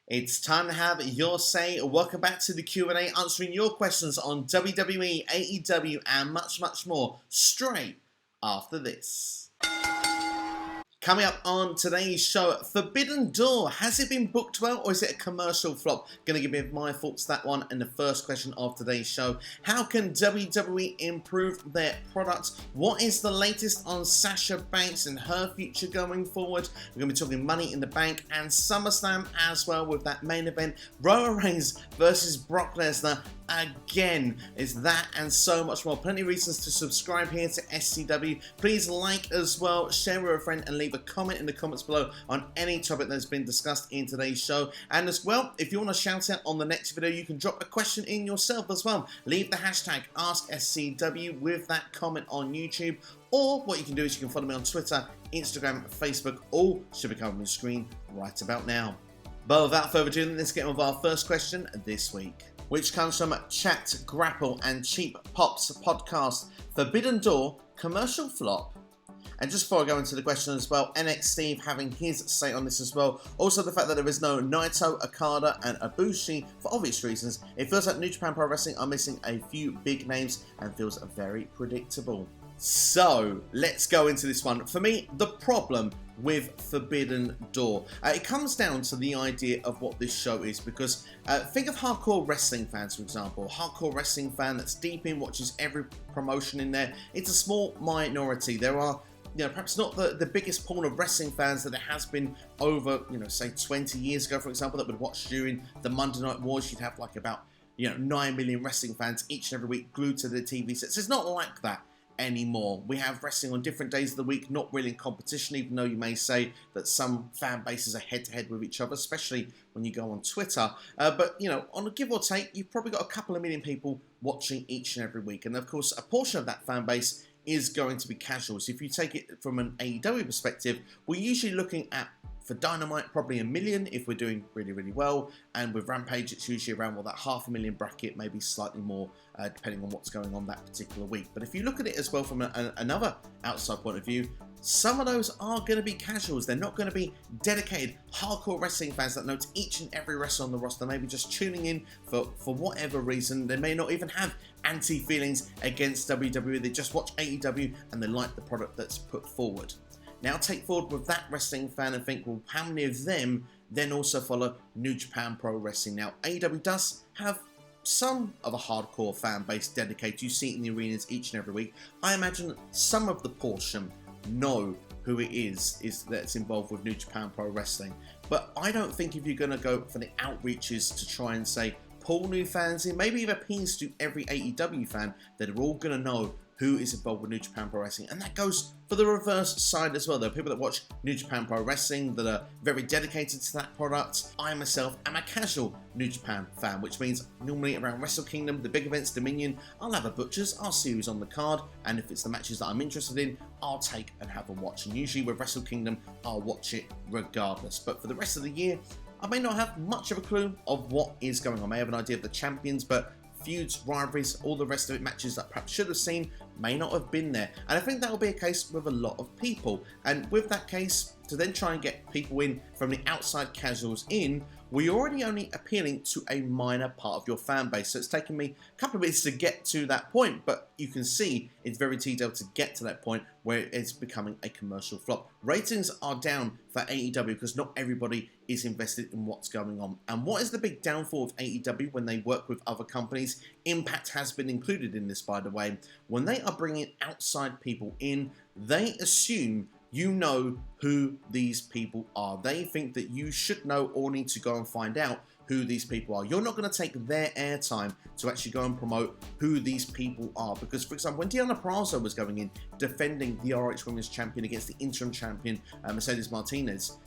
It's time to have your say. Welcome back to the Q&A, answering your questions on WWE, AEW, and much, much more straight after this. Coming up on today's show, Forbidden Door. Has it been booked well or is it a commercial flop? Going to give me my thoughts that one in the first question of today's show. How can WWE improve their products? What is the latest on Sasha Banks and her future going forward? We're going to be talking Money in the Bank and SummerSlam as well with that main event. Roman Reigns versus Brock Lesnar. Again, is that and so much more. Plenty of reasons to subscribe here to SCW. Please like as well, share with a friend, and leave a comment in the comments below on any topic that's been discussed in today's show. And as well, if you want to shout out on the next video, you can drop a question in yourself as well. Leave the hashtag AskSCW with that comment on YouTube. Or what you can do is you can follow me on Twitter, Instagram, Facebook. All should be coming on the screen right about now. But without further ado, let's get on with our first question this week, which comes from Chat, Grapple, and Cheap Pops podcast. Forbidden Door, commercial flop? And just before I go into the question as well, NX Steve having his say on this as well. Also the fact that there is no Naito, Okada, and Ibushi for obvious reasons. It feels like New Japan Pro Wrestling are missing a few big names and feels very predictable. So, let's go into this one. For me, the problem with Forbidden Door, it comes down to the idea of what this show is, because think of hardcore wrestling fans, for example. A hardcore wrestling fan that's deep in, watches every promotion in there. It's a small minority. There are, perhaps not the biggest pool of wrestling fans that it has been over, say 20 years ago, for example, that would watch during the Monday Night Wars. You'd have like about, 9 million wrestling fans each and every week glued to the TV sets. It's not like that anymore. We have wrestling on different days of the week, not really in competition, even though you may say that some fan bases are head-to-head with each other, especially when you go on Twitter. But, on a give or take, you've probably got a couple of million people watching each and every week. And, of course, a portion of that fan base is going to be casuals. If you take it from an AEW perspective, we're usually looking at, for Dynamite, probably 1 million if we're doing really, really well. And with Rampage, it's usually around, that 500,000 bracket, maybe slightly more, depending on what's going on that particular week. But if you look at it as well from another outside point of view, some of those are going to be casuals. They're not going to be dedicated hardcore wrestling fans that know each and every wrestler on the roster. Maybe just tuning in for whatever reason. They may not even have anti-feelings against WWE. They just watch AEW and they like the product that's put forward. Now take forward with that wrestling fan and think, well, how many of them then also follow New Japan Pro Wrestling? Now, AEW does have some of a hardcore fan base dedicated. You see it in the arenas each and every week. I imagine some of the portion know who it is that's involved with New Japan Pro Wrestling. But I don't think if you're going to go for the outreaches to try and say, pull new fans in, maybe even appeals to every AEW fan, that are all going to know who is involved with New Japan Pro Wrestling. And that goes for the reverse side as well. There are people that watch New Japan Pro Wrestling that are very dedicated to that product. I myself am a casual New Japan fan, which means normally around Wrestle Kingdom, the big events, Dominion, I'll have a butchers, I'll see who's on the card, and if it's the matches that I'm interested in, I'll take and have a watch. And usually with Wrestle Kingdom, I'll watch it regardless. But for the rest of the year, I may not have much of a clue of what is going on. I may have an idea of the champions, but feuds, rivalries, all the rest of it, matches that perhaps should have seen, may not have been there. And I think that will be a case with a lot of people. And with that case, to then try and get people in from the outside casuals in, we're already only appealing to a minor part of your fan base. So it's taken me a couple of minutes to get to that point, but you can see it's very tedious to get to that point where it's becoming a commercial flop. Ratings are down for AEW because not everybody is invested in what's going on. And what is the big downfall of AEW when they work with other companies? Impact has been included in this, by the way. When they are bringing outside people in, they assume you know who these people are. They think that you should know or need to go and find out who these people are. You're not going to take their airtime to actually go and promote who these people are. Because, for example, when Deonna Purrazzo was going in, defending the RH Women's Champion against the interim champion, Mercedes Martinez,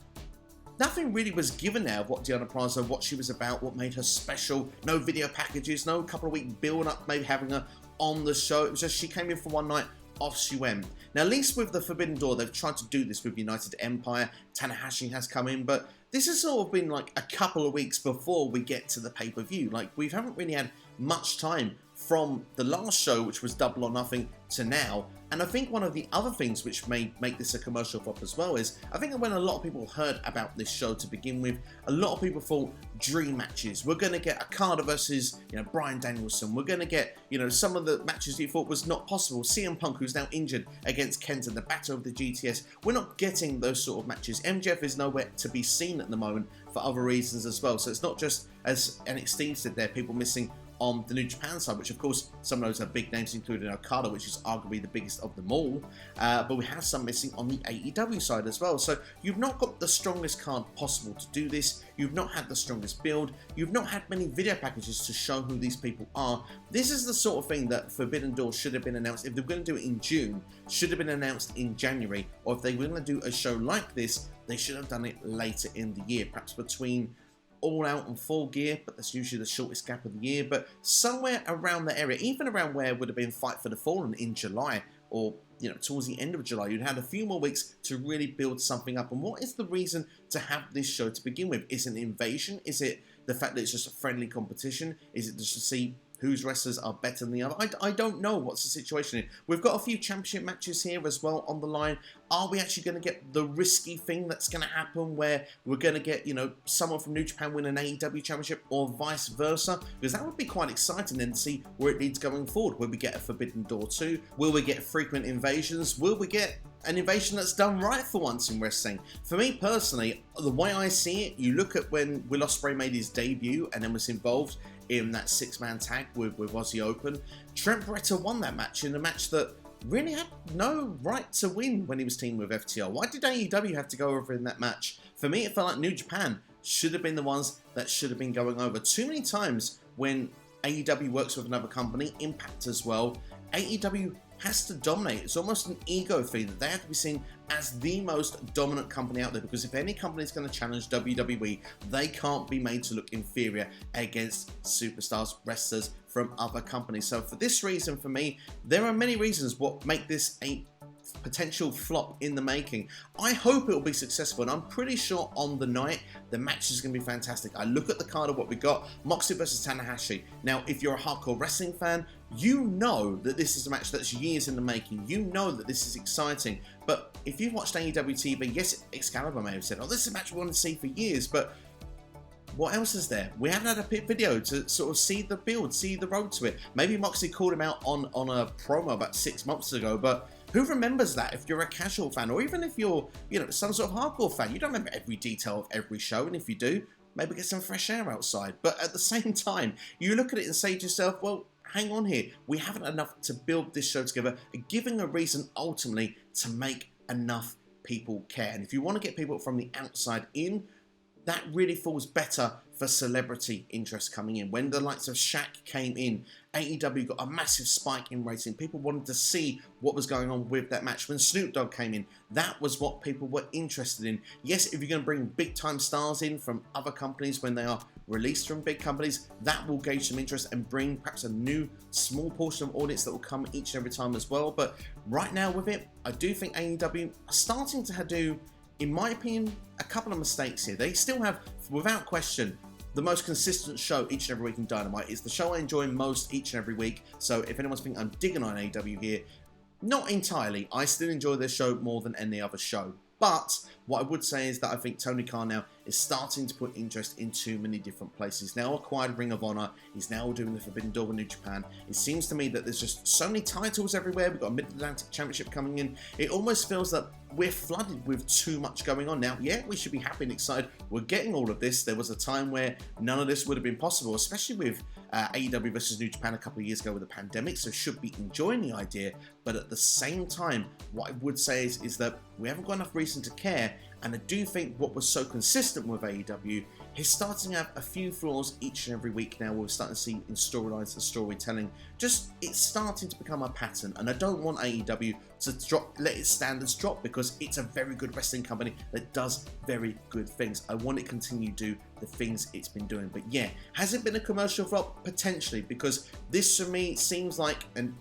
nothing really was given there of what Deonna Purrazzo, what she was about, what made her special. No video packages, no couple of week build up, maybe having her on the show. It was just she came in for one night, off she went. Now, at least with the Forbidden Door, they've tried to do this with United Empire. Tanahashi has come in, but this has sort of been like a couple of weeks before we get to the pay-per-view. Like, we haven't really had much time from the last show, which was Double or Nothing, to now. And I think one of the other things which may make this a commercial flop as well is, I think when a lot of people heard about this show to begin with, a lot of people thought dream matches. We're going to get Okada versus, Bryan Danielson. We're going to get, some of the matches you thought was not possible. CM Punk, who's now injured, against Kenta, the Battle of the GTS. We're not getting those sort of matches. MJF is nowhere to be seen at the moment for other reasons as well. So it's not just, as NXT said there, people missing on the New Japan side, which of course some of those are big names, including Okada, which is arguably the biggest of them all, but we have some missing on the AEW side as well. So you've not got the strongest card possible to do this, you've not had the strongest build, you've not had many video packages to show who these people are. This is the sort of thing that Forbidden Door should have been announced. If they were going to do it in June, should have been announced in January, or if they were going to do a show like this, they should have done it later in the year, perhaps between All Out and Full Gear, but that's usually the shortest gap of the year, but somewhere around the area, even around where would have been Fight for the Fallen in July, or towards the end of July, you'd had a few more weeks to really build something up. And what is the reason to have this show to begin with? Is it an invasion? Is it the fact that it's just a friendly competition? Is it just to see whose wrestlers are better than the other? I don't know what's the situation here. We've got a few championship matches here as well on the line. Are we actually going to get the risky thing that's going to happen where we're going to get, someone from New Japan win an AEW championship or vice versa? Because that would be quite exciting then to see where it leads going forward. Will we get a Forbidden Door 2? Will we get frequent invasions? Will we get an invasion that's done right for once in wrestling? For me personally, the way I see it, you look at when Will Ospreay made his debut and then was involved in that 6-man tag with Aussie Open. Trent Beretta won that match in a match that really had no right to win when he was teaming with FTR. Why did AEW have to go over in that match? For me, it felt like New Japan should have been the ones that should have been going over. Too many times when AEW works with another company, Impact as well, AEW has to dominate. It's almost an ego thing that they have to be seen as the most dominant company out there, because if any company is going to challenge WWE, they can't be made to look inferior against superstars, wrestlers from other companies. So for this reason, for me, there are many reasons what make this a potential flop in the making. I hope it will be successful, and I'm pretty sure on the night the match is going to be fantastic. I look at the card of what we got: Moxley versus Tanahashi. Now, if you're a hardcore wrestling fan, you know that this is a match that's years in the making. You know that this is exciting. But if you've watched AEW TV, yes, Excalibur may have said, "Oh, this is a match we want to see for years," but what else is there? We haven't had a pit video to sort of see the build, see the road to it. Maybe Moxley called him out on a promo about 6 months ago, but who remembers that if you're a casual fan, or even if you're, some sort of hardcore fan? You don't remember every detail of every show, and if you do, maybe get some fresh air outside. But at the same time, you look at it and say to yourself, well, hang on here. We haven't enough to build this show together, giving a reason ultimately to make enough people care. And if you want to get people from the outside in, that really falls better for celebrity interest coming in. When the likes of Shaq came in, AEW got a massive spike in rating. People wanted to see what was going on with that match. When Snoop Dogg came in, that was what people were interested in. Yes, if you're going to bring big-time stars in from other companies when they are released from big companies, that will gauge some interest and bring perhaps a new small portion of audience that will come each and every time as well. But right now with it, I do think AEW are starting to do, in my opinion, a couple of mistakes here. They still have, without question, the most consistent show each and every week in Dynamite. It's the show I enjoy most each and every week. So if anyone's thinking I'm digging on AEW here, not entirely. I still enjoy this show more than any other show. But what I would say is that I think Tony Khan now is starting to put interest in too many different places. Now acquired Ring of Honor, he's now doing the Forbidden Door with New Japan. It seems to me that there's just so many titles everywhere. We've got a Mid-Atlantic Championship coming in. It almost feels that we're flooded with too much going on now. Yeah, we should be happy and excited we're getting all of this. There was a time where none of this would have been possible, especially with AEW versus New Japan a couple of years ago with the pandemic, so should be enjoying the idea. But at the same time, what I would say is that we haven't got enough reason to care, and I do think what was so consistent with AEW is starting to have a few flaws each and every week now. We're starting to see in storylines and storytelling, it's starting to become a pattern, and I don't want AEW to let its standards drop, because it's a very good wrestling company that does very good things. I want it to continue to do the things it's been doing. But yeah, has it been a commercial flop? Potentially, because this for me seems like, and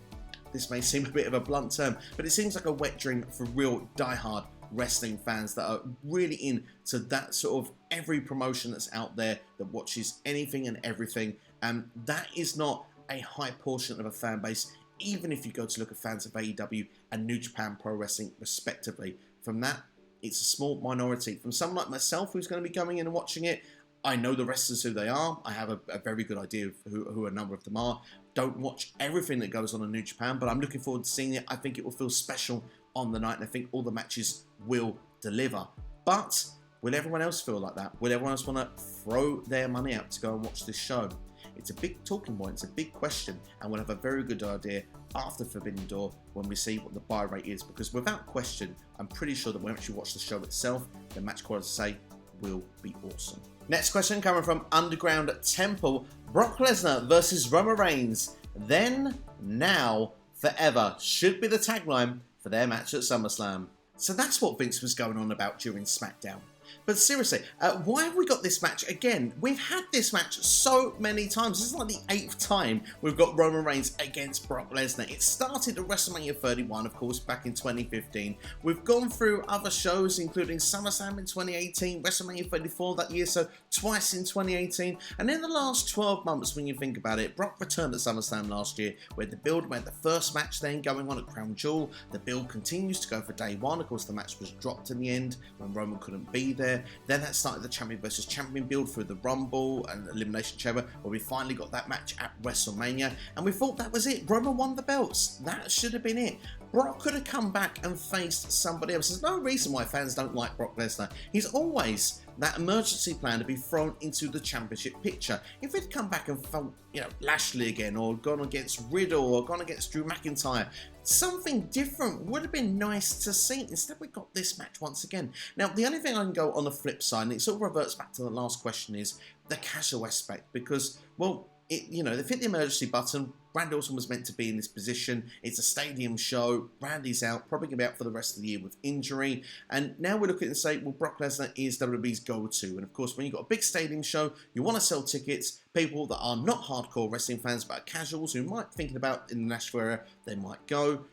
this may seem a bit of a blunt term, but it seems like a wet dream for real diehard wrestling fans that are really into that sort of every promotion that's out there that watches anything and everything. And that is not a high portion of a fan base, even if you go to look at fans of AEW and New Japan Pro Wrestling respectively. From that, it's a small minority. From someone like myself who's going to be going in and watching it, I know the wrestlers who they are. I have a very good idea of who a number of them are. Don't watch everything that goes on in New Japan, but I'm looking forward to seeing it. I think it will feel special on the night, and I think all the matches will deliver. But will everyone else feel like that? Will everyone else want to throw their money out to go and watch this show? It's a big talking point, it's a big question, and we'll have a very good idea after Forbidden Door when we see what the buy rate is, because without question, I'm pretty sure that when we actually watch the show itself, the match quality, say, will be awesome. Next question coming from Underground Temple. Brock Lesnar versus Roman Reigns. Then, now, forever should be the tagline for their match at SummerSlam. So that's what Vince was going on about during SmackDown. But seriously, why have we got this match again? We've had this match so many times. This is like the 8th time we've got Roman Reigns against Brock Lesnar. It started at WrestleMania 31, of course, back in 2015. We've gone through other shows, including SummerSlam in 2018, WrestleMania 34 that year, so twice in 2018. And in the last 12 months, when you think about it, Brock returned at SummerSlam last year, where the build went the first match then going on at Crown Jewel. The build continues to go for day one. Of course, the match was dropped in the end when Roman couldn't be there. Then that started the champion versus champion build through the Rumble and Elimination Chamber, where we finally got that match at WrestleMania, and we thought that was it. Roman won the belts. That should have been it. Brock could have come back and faced somebody else. There's no reason why fans don't like Brock Lesnar. He's always that emergency plan to be thrown into the championship picture. If he'd come back and fought, Lashley again, or gone against Riddle, or gone against Drew McIntyre, something different would have been nice to see. Instead, we got this match once again. Now, the only thing I can go on the flip side, and it sort of reverts back to the last question, is the casual aspect. Because, well, they've hit the emergency button. Randy Orton was meant to be in this position. It's a stadium show. Randy's out, probably going to be out for the rest of the year with injury. And now we look at it and say, well, Brock Lesnar is WWE's go-to. And of course, when you've got a big stadium show, you want to sell tickets. People that are not hardcore wrestling fans, but are casuals who might be thinking about in the Nashville area, they might go.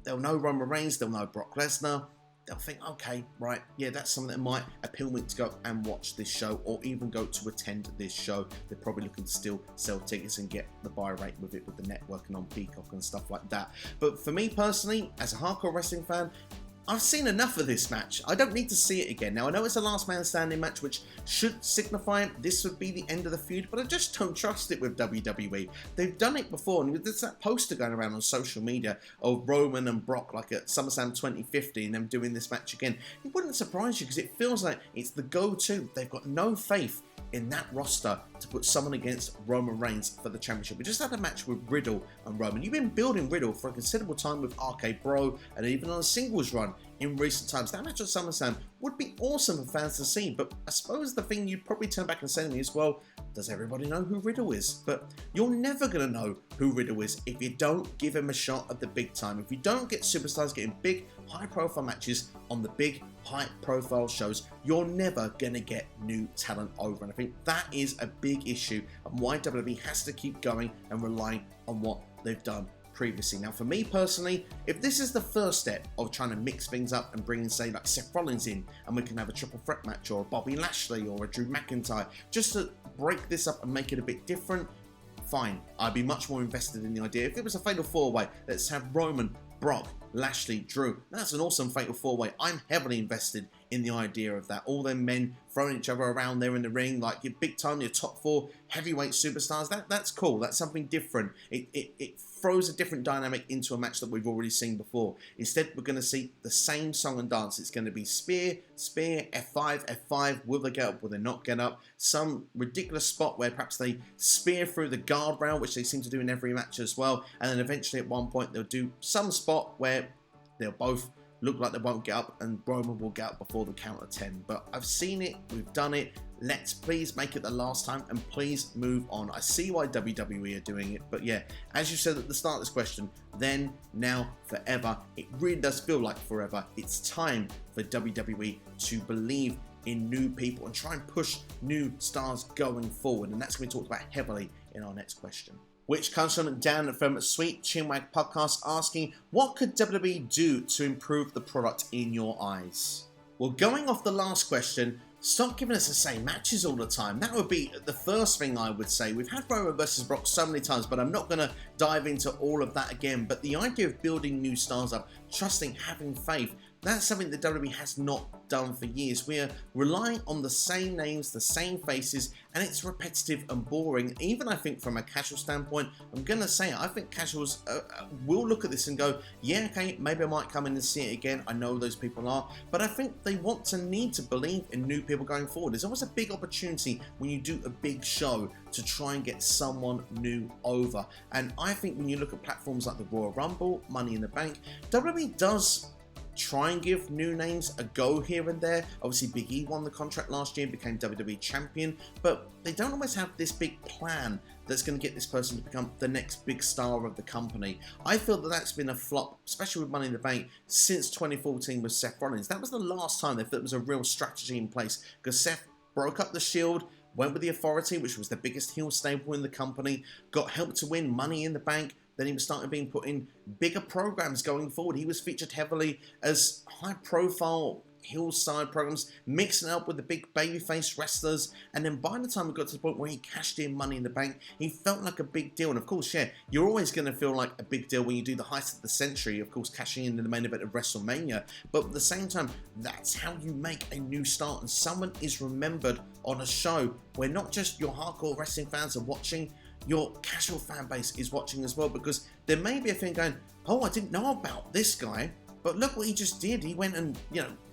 They'll know Roman Reigns. They'll know Brock Lesnar. They'll think, okay, right, yeah, that's something that might appeal me to go and watch this show, or even go to attend this show. They're probably looking to still sell tickets and get the buy rate with it, with the network and on Peacock and stuff like that. But for me personally, as a hardcore wrestling fan, I've seen enough of this match. I don't need to see it again. Now, I know it's a last man standing match, which should signify this would be the end of the feud, but I just don't trust it with WWE. They've done it before, and there's that poster going around on social media of Roman and Brock, like at SummerSlam 2015, them doing this match again. It wouldn't surprise you, because it feels like it's the go-to. They've got no faith in that roster to put someone against Roman Reigns for the championship. We just had a match with Riddle and Roman. You've been building Riddle for a considerable time with RK Bro, and even on a singles run in recent times. That match at SummerSlam would be awesome for fans to see, but I suppose the thing you'd probably turn back and say to me is, well, does everybody know who Riddle is? But you're never going to know who Riddle is if you don't give him a shot at the big time. If you don't get superstars getting big, high-profile matches on the big, high-profile shows, you're never going to get new talent over. And I think that is a big issue and why WWE has to keep going and relying on what they've done previously. Now, for me personally, if this is the first step of trying to mix things up and bringing, say, like Seth Rollins in, and we can have a triple threat match, or a Bobby Lashley, or a Drew McIntyre, just to break this up and make it a bit different, fine. I'd be much more invested in the idea. If it was a fatal four-way, let's have Roman, Brock, Lashley, Drew. That's an awesome fatal four-way. I'm heavily invested in the idea of that. All them men throwing each other around there in the ring, like your big time, your top four heavyweight superstars. That's cool. That's something different. It throws a different dynamic into a match that we've already seen before. Instead, we're going to see the same song and dance. It's going to be spear, spear, F5, F5. Will they get up? Will they not get up? Some ridiculous spot where perhaps they spear through the guardrail, which they seem to do in every match as well. And then eventually at one point they'll do some spot where they'll both look like they won't get up, and Roman will get up before the count of 10. But I've seen it, we've done it. Let's please make it the last time, and please move on. I see why WWE are doing it, but yeah, as you said at the start of this question, then, now, forever. It really does feel like forever. It's time for WWE to believe in new people and try and push new stars going forward, and that's going to be talked about heavily in our next question, which comes from Dan from Sweet Chinwag Podcast, asking, what could WWE do to improve the product in your eyes? Well, going off the last question, Stop giving us the same matches all the time. That would be the first thing I would say. We've had Roman versus Brock so many times, but I'm not going to dive into all of that again. But the idea of building new stars up, trusting, having faith, that's something that WWE has not done for years. We're relying on the same names, the same faces, and it's repetitive and boring. Even I think from a casual standpoint, I'm going to say it, I think casuals will look at this and go, yeah, okay, maybe I might come in and see it again. I know those people are, but I think they want to need to believe in new people going forward. There's always a big opportunity when you do a big show to try and get someone new over. And I think when you look at platforms like the Royal Rumble, Money in the Bank, WWE does try and give new names a go here and there. Obviously Big E won the contract last year and became WWE champion, but they don't always have this big plan that's going to get this person to become the next big star of the company. I feel that that's been a flop, especially with Money in the Bank, since 2014 with Seth Rollins. That was the last time they thought there was a real strategy in place, because Seth broke up the Shield, went with the Authority, which was the biggest heel stable in the company, got help to win Money in the Bank. Then he was starting being put in bigger programs going forward. He was featured heavily as high-profile hillside programs, mixing it up with the big babyface wrestlers. And then by the time we got to the point where he cashed in Money in the Bank, he felt like a big deal. And of course, yeah, you're always going to feel like a big deal when you do the heist of the century, of course, cashing in the main event of WrestleMania. But at the same time, that's how you make a new start. And someone is remembered on a show where not just your hardcore wrestling fans are watching, your casual fan base is watching as well, because there may be a thing going, oh, I didn't know about this guy, but look what he just did. He went and,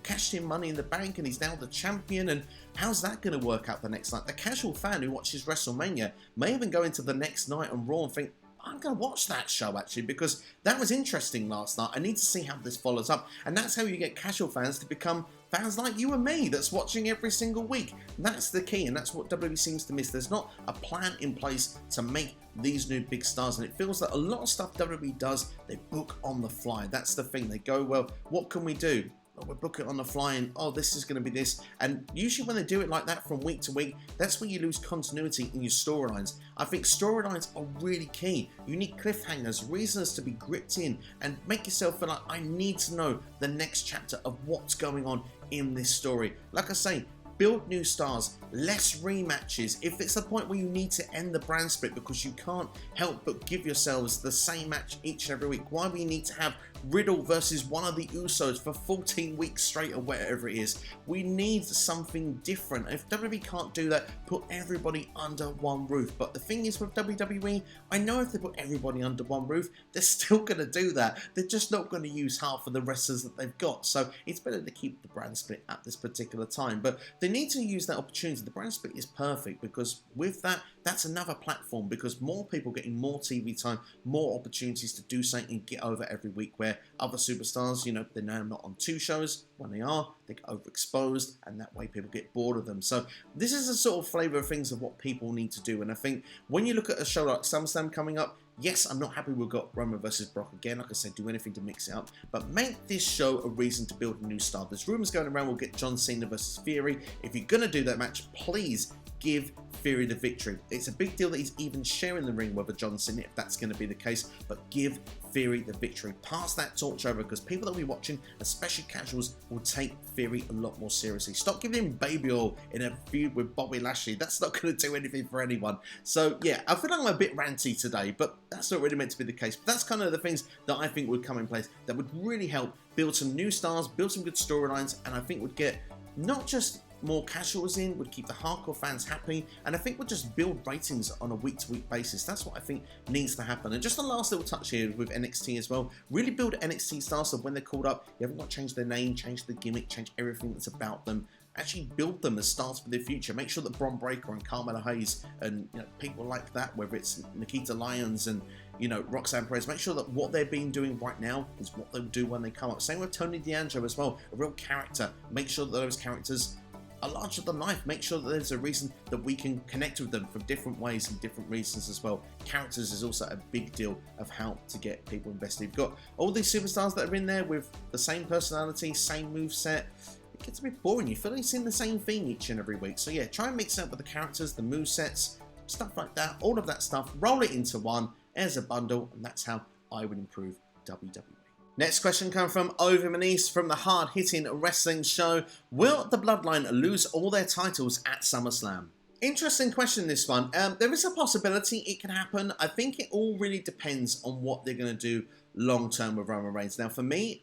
cashed in Money in the Bank and he's now the champion, and how's that going to work out the next night? The casual fan who watches WrestleMania may even go into the next night on Raw and think, I'm going to watch that show actually, because that was interesting last night. I need to see how this follows up. And that's how you get casual fans to become fans like you and me that's watching every single week. That's the key, and that's what WWE seems to miss. There's not a plan in place to make these new big stars, and it feels that a lot of stuff WWE does, they book on the fly. That's the thing. They go, well, what can we do? We're booking on the fly and, oh, this is going to be this. And usually when they do it like that from week to week, that's when you lose continuity in your storylines. I think storylines are really key. You need cliffhangers, reasons to be gripped in, and make yourself feel like, I need to know the next chapter of what's going on in this story. Like I say, build new stars, less rematches. If it's the point where you need to end the brand split because you can't help but give yourselves the same match each and every week, why do we need to have Riddle versus one of the Usos for 14 weeks straight or whatever it is? We need something different. If WWE can't do that, put everybody under one roof. But the thing is with WWE, I know if they put everybody under one roof, they're still going to do that. They're just not going to use half of the wrestlers that they've got. So it's better to keep the brand split at this particular time. But they need to use that opportunity. The brand split is perfect, because with that, that's another platform, because more people getting more TV time, more opportunities to do something and get over every week, where other superstars, they're now not on two shows. When they are, they get overexposed, and that way people get bored of them. So this is a sort of flavour of things of what people need to do. And I think when you look at a show like SummerSlam coming up, yes, I'm not happy we've got Roman versus Brock again. Like I said, do anything to mix it up, but make this show a reason to build a new star. There's rumours going around we'll get John Cena versus Theory. If you're going to do that match, please give Theory the victory. It's a big deal that he's even sharing the ring with John Cena, if that's going to be the case, but give Theory the victory. Pass that torch over, because people that will be watching, especially casuals, will take Theory a lot more seriously. Stop giving him baby oil in a feud with Bobby Lashley. That's not going to do anything for anyone. So yeah, I feel like I'm a bit ranty today, but that's not really meant to be the case. But that's kind of the things that I think would come in place that would really help build some new stars, build some good storylines, and I think would get not just more casuals in, would keep the hardcore fans happy, and I think would just build ratings on a week-to-week basis. That's what I think needs to happen. And just a last little touch here with NXT as well. Really build NXT stars, so when they're called up, you haven't got to change their name, change the gimmick, change everything that's about them. Actually build them as stars for their future. Make sure that Bron Breakker and Carmelo Hayes and people like that, whether it's Nikita Lyons and Roxanne Perez, make sure that what they've been doing right now is what they'll do when they come up. Same with Tony D'Angelo as well, a real character. Make sure that those characters are larger than life. Make sure that there's a reason that we can connect with them from different ways and different reasons as well. Characters is also a big deal of how to get people invested. You've got all these superstars that are in there with the same personality, same moveset. It gets a bit boring. You feel like you're seeing the same theme each and every week. So yeah, try and mix it up with the characters, the movesets, stuff like that. All of that stuff, roll it into one as a bundle, and that's how I would improve WWE. Next question comes from Ovi Manise from the Hard Hitting Wrestling Show. Will the Bloodline lose all their titles at SummerSlam? Interesting question, this one. There is a possibility it can happen. I think it all really depends on what they're going to do long term with Roman Reigns. Now, for me,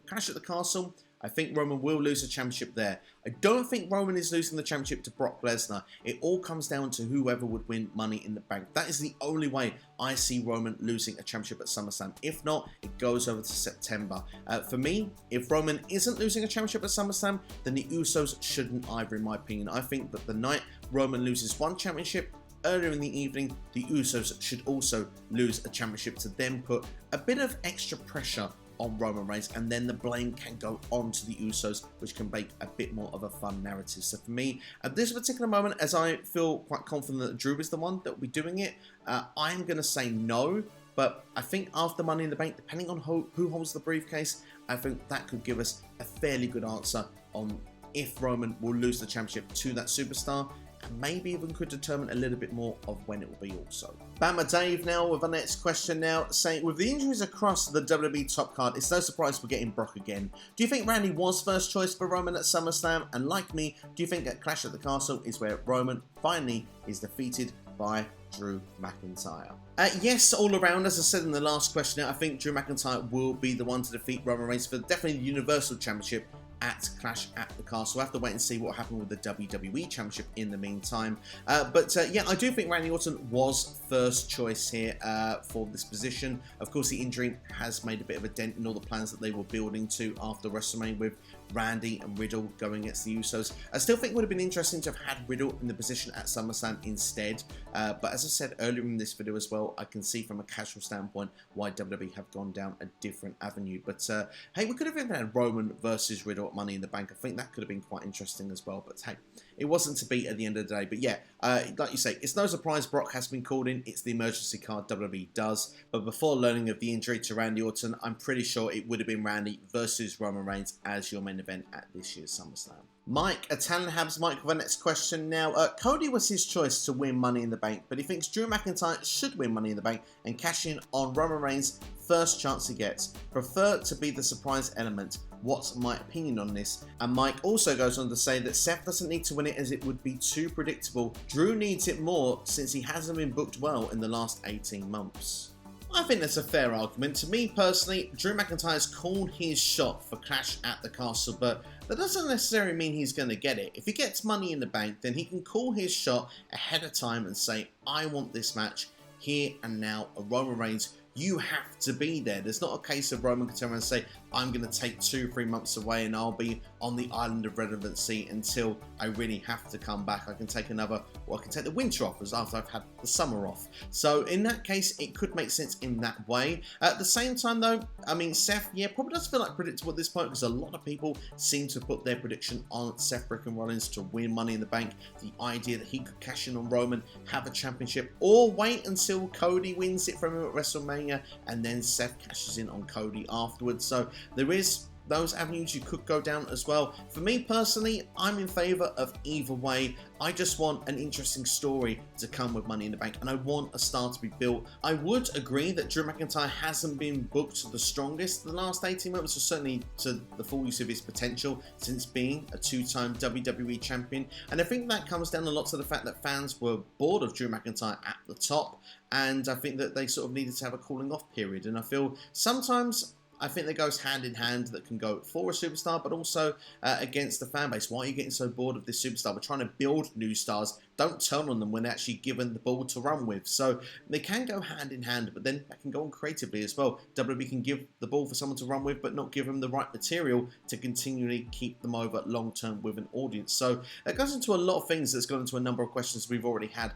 Clash at the Castle, I think Roman will lose the championship there. I don't think Roman is losing the championship to Brock Lesnar. It all comes down to whoever would win Money in the Bank. That is the only way I see Roman losing a championship at SummerSlam. If not, it goes over to September. For me, if Roman isn't losing a championship at SummerSlam, then the Usos shouldn't either, in my opinion. I think that the night Roman loses one championship, earlier in the evening, the Usos should also lose a championship to then put a bit of extra pressure on Roman Reigns, and then the blame can go on to the Usos, which can make a bit more of a fun narrative. So for me, at this particular moment, as I feel quite confident that Drew is the one that will be doing it, I'm going to say no. But I think after Money in the Bank, depending on who holds the briefcase, I think that could give us a fairly good answer on if Roman will lose the championship to that superstar, and maybe even could determine a little bit more of when it will be also. Bama Dave now with our next question now, saying, with the injuries across the WWE top card, it's no surprise we're getting Brock again. Do you think Randy was first choice for Roman at SummerSlam? And like me, do you think that Clash at the Castle is where Roman finally is defeated by Drew McIntyre? Yes, all around. As I said in the last question, I think Drew McIntyre will be the one to defeat Roman Reigns for definitely the Universal Championship at Clash at the Castle. We'll have to wait and see what happened with the WWE Championship in the meantime. Yeah, I do think Randy Orton was first choice here for this position. Of course, the injury has made a bit of a dent in all the plans that they were building to after WrestleMania with Randy and Riddle going against the Usos. I still think it would have been interesting to have had Riddle in the position at SummerSlam instead. But as I said earlier in this video as well, I can see from a casual standpoint why WWE have gone down a different avenue. But hey, we could have even had Roman versus Riddle at Money in the Bank. I think that could have been quite interesting as well. But hey, it wasn't to be at the end of the day. But yeah, like you say, it's no surprise Brock has been called in. It's the emergency card WWE does. But before learning of the injury to Randy Orton, I'm pretty sure it would have been Randy versus Roman Reigns as your main event at this year's SummerSlam. Mike, Italian Habs Mike with our next question now. Cody was his choice to win Money in the Bank, but he thinks Drew McIntyre should win Money in the Bank and cash in on Roman Reigns' first chance he gets. Prefer to be the surprise element. What's my opinion on this? And Mike also goes on to say that Seth doesn't need to win it as it would be too predictable. Drew needs it more since he hasn't been booked well in the last 18 months. I think that's a fair argument. To me personally, Drew McIntyre's called his shot for Clash at the Castle, but that doesn't necessarily mean he's going to get it. If he gets Money in the Bank, then he can call his shot ahead of time and say, I want this match here and now. A Roman Reigns, you have to be there. There's not a case of Roman can turn around and say, I'm going to take 2-3 months away and I'll be on the island of relevancy until I really have to come back. I can take another, or I can take the winter off as after I've had the summer off. So in that case, it could make sense in that way. At the same time though, I mean, Seth, yeah, probably does feel like predictable at this point because a lot of people seem to put their prediction on Seth Frickin' Rollins to win Money in the Bank. The idea that he could cash in on Roman, have a championship, or wait until Cody wins it from him at WrestleMania and then Seth cashes in on Cody afterwards. So there is those avenues you could go down as well. For me personally, I'm in favour of either way. I just want an interesting story to come with Money in the Bank, and I want a star to be built. I would agree that Drew McIntyre hasn't been booked the strongest the last 18 months, or certainly to the full use of his potential since being a two-time WWE champion. And I think that comes down a lot to the fact that fans were bored of Drew McIntyre at the top, and I think that they sort of needed to have a cooling off period. And I feel sometimes I think that goes hand in hand, that can go for a superstar, but also against the fan base. Why are you getting so bored of this superstar? We're trying to build new stars. Don't turn on them when they're actually given the ball to run with. So they can go hand in hand, but then that can go on creatively as well. WWE can give the ball for someone to run with, but not give them the right material to continually keep them over long-term with an audience. So it goes into a lot of things that's gone into a number of questions we've already had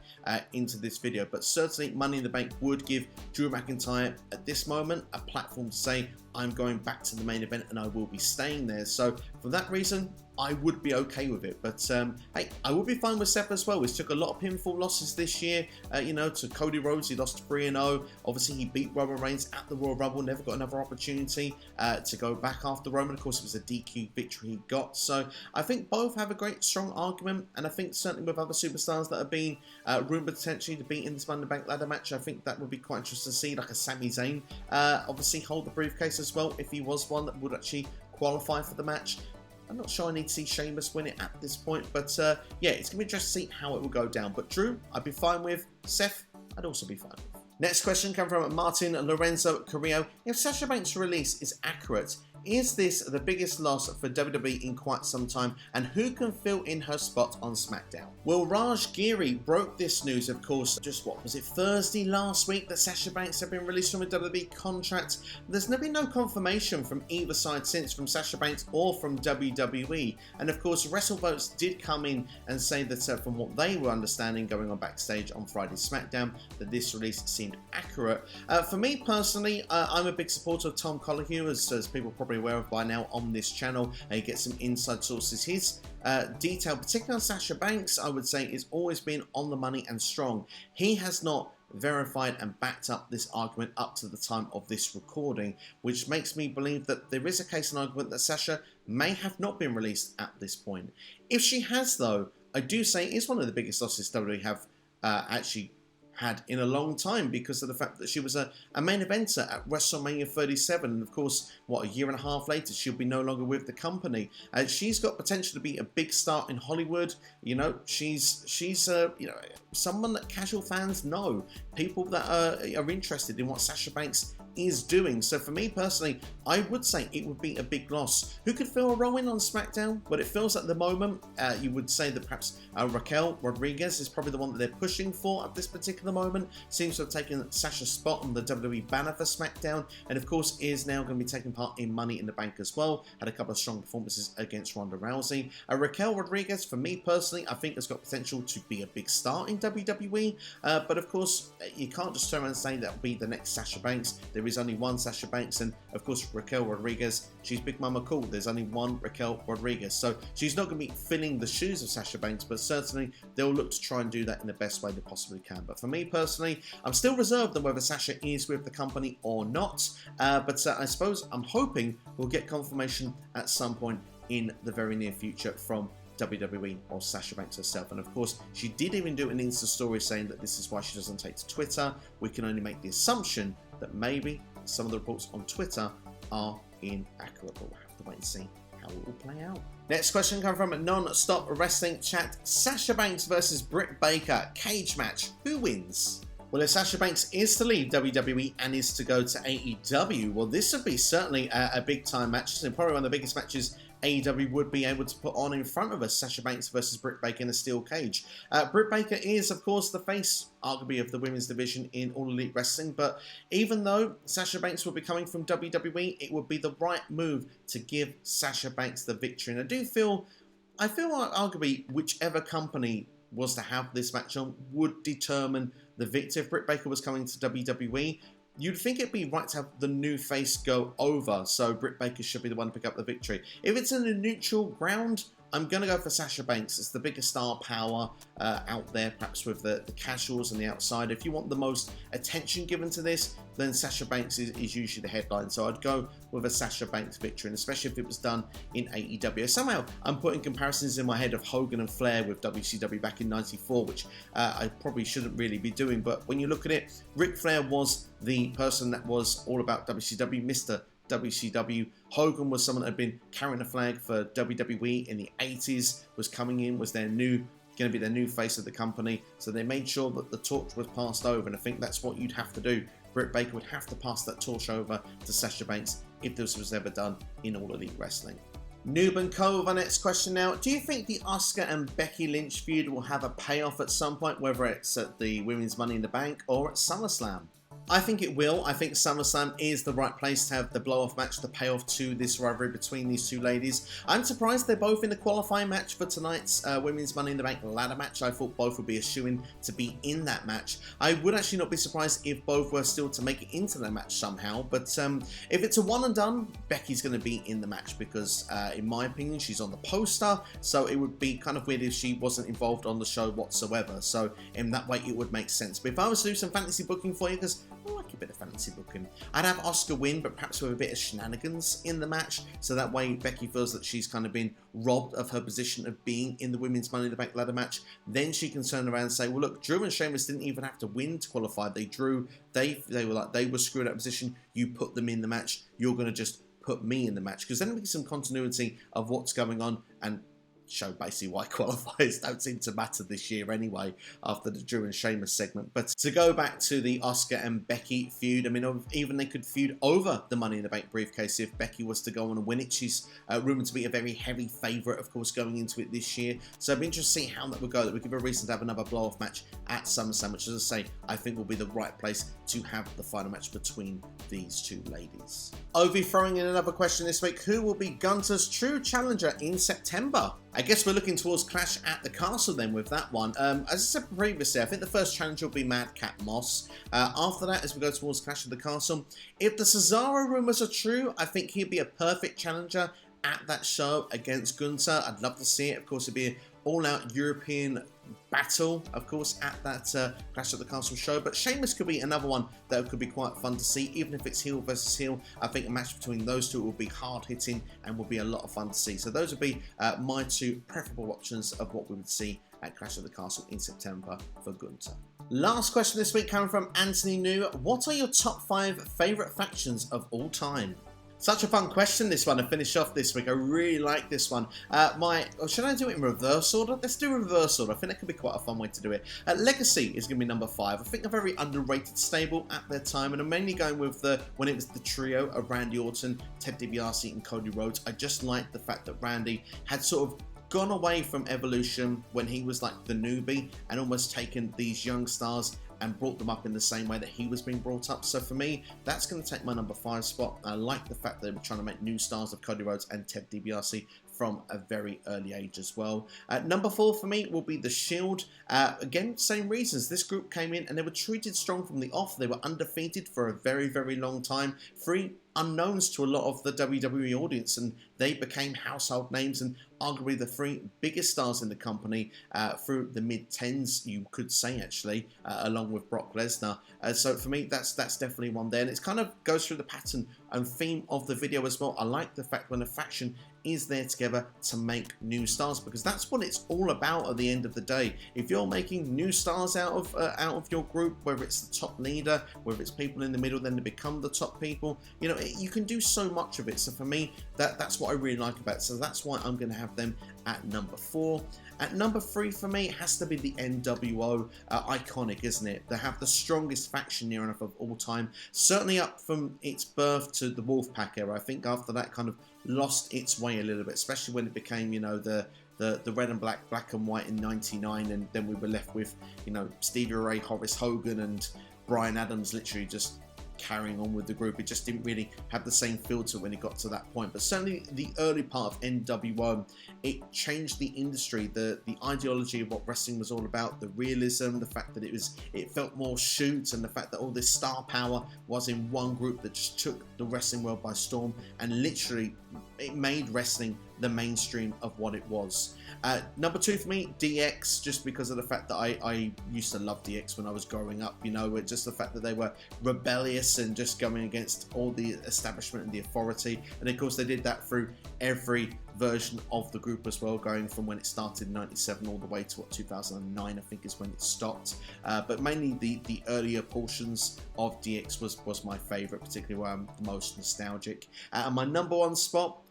into this video. But certainly Money in the Bank would give Drew McIntyre at this moment a platform to say, I'm going back to the main event and I will be staying there. So For that reason, I would be okay with it. But hey, I would be fine with Seth as well. He's took a lot of pinfall losses this year. You know, to Cody Rhodes, he lost 3-0. Obviously, he beat Roman Reigns at the Royal Rumble. Never got another opportunity to go back after Roman. Of course, it was a DQ victory he got. So I think both have a great, strong argument. And I think certainly with other superstars that have been rumoured potentially to be in this Money in the Bank ladder match, I think that would be quite interesting to see, like a Sami Zayn obviously hold the briefcase as well, if he was one that would actually qualify for the match. I'm not sure I need to see Sheamus win it at this point, but yeah, it's going to be interesting to see how it will go down. But Drew, I'd be fine with. Seth, I'd also be fine with. Next question comes from Martin Lorenzo Carrillo. If Sasha Banks' release is accurate, is this the biggest loss for WWE in quite some time, and who can fill in her spot on SmackDown? Well, Raj Giri broke this news, of course, just what was it, Thursday last week, that Sasha Banks had been released from a WWE contract. There's been no confirmation from either side since, from Sasha Banks or from WWE. And of course, WrestleVotes did come in and say that from what they were understanding going on backstage on Friday's SmackDown, that this release seemed accurate. For me personally, I'm a big supporter of Tom Colohue, as people probably aware of by now on this channel. You get some inside sources. His detail, particularly on Sasha Banks, I would say is always been on the money and strong. He has not verified and backed up this argument up to the time of this recording, which makes me believe that there is a case and argument that Sasha may have not been released at this point. If she has, though, I do say it's one of the biggest losses WWE have actually had in a long time, because of the fact that she was a main eventer at WrestleMania 37, and of course, what, a year and a half later, she'll be no longer with the company. She's got potential to be a big star in Hollywood. You know, she's you know, someone that casual fans know, people that are interested in what Sasha Banks is doing. So for me personally, I would say it would be a big loss. Who could fill a role in on SmackDown? But it feels at the moment, you would say that perhaps Raquel Rodriguez is probably the one that they're pushing for at this particular moment. Seems to have taken Sasha's spot on the WWE banner for SmackDown, and of course is now going to be taking part in Money in the Bank as well. Had a couple of strong performances against Ronda Rousey. Raquel Rodriguez, for me personally, I think has got potential to be a big star in WWE, but of course, you can't just turn around and say that will be the next Sasha Banks. There is only one Sasha Banks, and of course Raquel Rodriguez, she's Big Mama Cool. There's only one Raquel Rodriguez, so she's not going to be filling the shoes of Sasha Banks, but certainly they'll look to try and do that in the best way they possibly can. But for me personally, I'm still reserved on whether Sasha is with the company or not, but I suppose I'm hoping we'll get confirmation at some point in the very near future from WWE or Sasha Banks herself. And of course, she did even do an Insta story saying that this is why she doesn't take to Twitter. We can only make the assumption that maybe some of the reports on Twitter are inaccurate, but we'll have to wait and see how it will play out. Next question comes from Non-Stop Wrestling Chat. Sasha Banks versus Britt Baker, cage match. Who wins? Well, if Sasha Banks is to leave WWE and is to go to AEW, well, this would be certainly a big-time match. It's probably one of the biggest matches AEW would be able to put on in front of us. Sasha Banks versus Britt Baker in a steel cage. Britt Baker is, of course, the face, arguably, of the women's division in All Elite Wrestling, but even though Sasha Banks will be coming from WWE, it would be the right move to give Sasha Banks the victory. And I feel like arguably whichever company was to have this match on would determine the victor. If Britt Baker was coming to WWE, you'd think it'd be right to have the new face go over, so Britt Baker should be the one to pick up the victory. If it's in a neutral ground, I'm going to go for Sasha Banks. It's the biggest star power out there, perhaps with the casuals and the outside. If you want the most attention given to this, then Sasha Banks is usually the headline. So I'd go with a Sasha Banks victory, and especially if it was done in AEW. Somehow I'm putting comparisons in my head of Hogan and Flair with WCW back in '94, which I probably shouldn't really be doing. But when you look at it, Ric Flair was the person that was all about WCW, Mr. WCW. Hogan was someone that had been carrying the flag for WWE in the 80s, was coming in, was going to be their new face of the company. So they made sure that the torch was passed over, and I think that's what you'd have to do. Britt Baker would have to pass that torch over to Sasha Banks if this was ever done in All Elite Wrestling. Noob and Co. with our next question now. Do you think the Asuka and Becky Lynch feud will have a payoff at some point, whether it's at the Women's Money in the Bank or at SummerSlam? I think it will. I think SummerSlam is the right place to have the blow-off match, the payoff to this rivalry between these two ladies. I'm surprised they're both in the qualifying match for tonight's Women's Money in the Bank ladder match. I thought both would be a shoo-in to be in that match. I would actually not be surprised if both were still to make it into that match somehow, but if it's a one and done, Becky's going to be in the match because, in my opinion, she's on the poster, so it would be kind of weird if she wasn't involved on the show whatsoever. So in that way, it would make sense. But if I was to do some fantasy booking for you, because I like a bit of fantasy booking, I'd have Asuka win, but perhaps with a bit of shenanigans in the match, so that way Becky feels that she's kind of been robbed of her position of being in the Women's Money in the Bank ladder match. Then she can turn around and say, well, look, Drew and Sheamus didn't even have to win to qualify. They drew. They were screwed out of position. You put them in the match. You're going to just put me in the match, because then there'll be some continuity of what's going on, and show basically why qualifiers don't seem to matter this year anyway after the Drew and Sheamus segment. But to go back to the Asuka and Becky feud, I mean, even they could feud over the Money in the Bank briefcase if Becky was to go on and win it. She's rumoured to be a very heavy favourite, of course, going into it this year. So I'd be interested to see how that would go. That would give her a reason to have another blow-off match at SummerSlam, which, as I say, I think will be the right place to have the final match between these two ladies. Ovi throwing in another question this week. Who will be Gunther's true challenger in September? I guess we're looking towards Clash at the Castle then with that one. As I said previously, I think the first challenger will be Madcap Moss. After that, as we go towards Clash at the Castle, if the Cesaro rumours are true, I think he'd be a perfect challenger at that show against Gunther. I'd love to see it. Of course, it'd be an all-out European battle, of course, at that Clash at the Castle show. But Sheamus could be another one that could be quite fun to see, even if it's heel versus heel. I think a match between those two will be hard-hitting and will be a lot of fun to see. So those would be my two preferable options of what we would see at Clash at the Castle in September for Gunther. Last question this week coming from Anthony New. What are your top 5 favourite factions of all time? Such a fun question, this one, to finish off this week. I really like this one. Should I do it in reverse order? Let's do reverse order. I think that could be quite a fun way to do it. Legacy is going to be number 5. I think a very underrated stable at their time, and I'm mainly going with when it was the trio of Randy Orton, Ted DiBiase, and Cody Rhodes. I just like the fact that Randy had sort of gone away from Evolution when he was like the newbie and almost taken these young stars and brought them up in the same way that he was being brought up. So for me, that's going to take my number 5 spot. I like the fact that they were trying to make new stars of Cody Rhodes and Ted DiBiase from a very early age as well. Number 4 for me will be The Shield. Again, same reasons. This group came in and they were treated strong from the off. They were undefeated for a very, very long time. 3 unknowns to a lot of the WWE audience, and they became household names and arguably the 3 biggest stars in the company through the mid-10s, you could say, actually, along with Brock Lesnar. So for me, that's definitely one there, and it kind of goes through the pattern and theme of the video as well. I like the fact when a faction is there together to make new stars, because that's what it's all about at the end of the day. If you're making new stars out of your group, whether it's the top leader, whether it's people in the middle then to become the top people, you know, you can do so much of it. So for me, that's what I really like about it. So that's why I'm going to have them at number 4. At number 3 for me, it has to be the NWO. Iconic, isn't it? They have the strongest faction near enough of all time. Certainly up from its birth to the Wolfpack era. I think after that kind of lost its way a little bit, especially when it became, you know, the red and black and white in '99, and then we were left with, you know, Stevie Ray, Horace Hogan, and Bryan Adams literally just carrying on with the group. It just didn't really have the same feel to it when it got to that point. But certainly the early part of NWO, it changed the industry, the ideology of what wrestling was all about, the realism, the fact that it felt more shoot, and the fact that all this star power was in one group that just took the wrestling world by storm, and literally it made wrestling the mainstream of what it was. Number 2 for me, DX, just because of the fact that I used to love DX when I was growing up, you know, just the fact that they were rebellious and just going against all the establishment and the authority. And of course they did that through every version of the group as well, going from when it started in '97 all the way to 2009 I think is when it stopped. But mainly the earlier portions of DX was my favourite, particularly where I'm the most nostalgic. And my number 1 spot,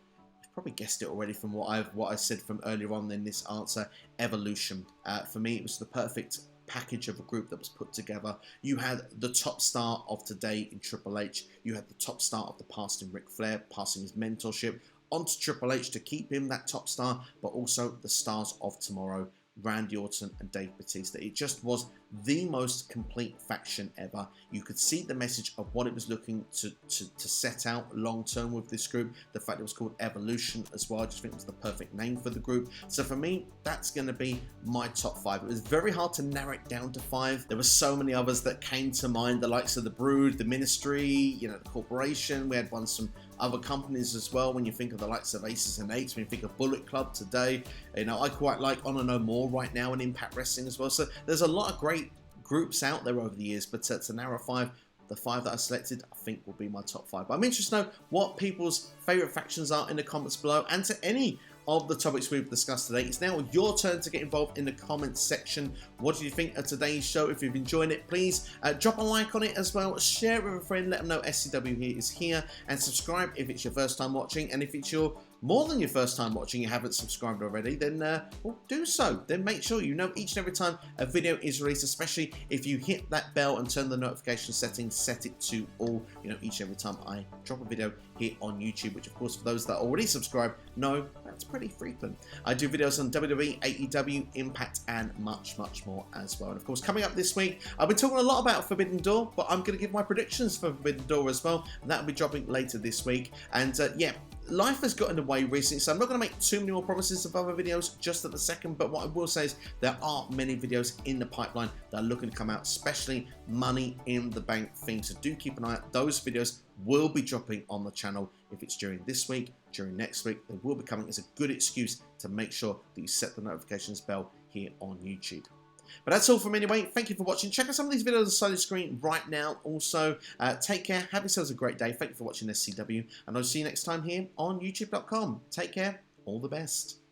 probably guessed it already from what I said from earlier on in this answer, Evolution. For me, it was the perfect package of a group that was put together. You had the top star of today in Triple H. You had the top star of the past in Ric Flair, passing his mentorship onto Triple H to keep him that top star, but also the stars of tomorrow Randy Orton and Dave Bautista. It just was the most complete faction ever. You could see the message of what it was looking to set out long term with this group. The fact it was called Evolution as well, I just think it was the perfect name for the group. So for me, that's going to be my top 5. It was very hard to narrow it down to 5. There were so many others that came to mind, the likes of the Brood, the Ministry, you know, the Corporation. We had ones from other companies as well. When you think of the likes of Aces and Eights, when you think of Bullet Club today, you know, I quite like Honor No More right now in Impact Wrestling as well. So there's a lot of great groups out there over the years, but to narrow 5, the 5 that I selected, I think will be my top 5. But I'm interested to know what people's favourite factions are in the comments below, and to any of the topics we've discussed today. It's now your turn to get involved in the comments section. What do you think of today's show? If you've enjoyed it, please drop a like on it as well, share it with a friend, let them know SCW here is here, and subscribe if it's your first time watching. And if it's your more than your first time watching, you haven't subscribed already, then well, do so. Then make sure you know each and every time a video is released, especially if you hit that bell and turn the notification settings, set it to all, you know, each and every time I drop a video here on YouTube, which of course for those that already subscribe know that's pretty frequent. I do videos on WWE, AEW, Impact, and much more as well. And of course, coming up this week, I've been talking a lot about Forbidden Door, but I'm going to give my predictions for Forbidden Door as well, and that'll be dropping later this week. And yeah, life has got in the way recently, so I'm not going to make too many more promises of other videos just at the second, but what I will say is there are many videos in the pipeline that are looking to come out, especially Money in the Bank themes, so do keep an eye out. Those videos will be dropping on the channel. If it's during this week, during next week, they will be coming as a good excuse to make sure that you set the notifications bell here on YouTube. But that's all from me anyway. Thank you for watching. Check out some of these videos on the side of the screen right now. Also, take care. Have yourselves a great day. Thank you for watching SCW. And I'll see you next time here on YouTube.com. Take care. All the best.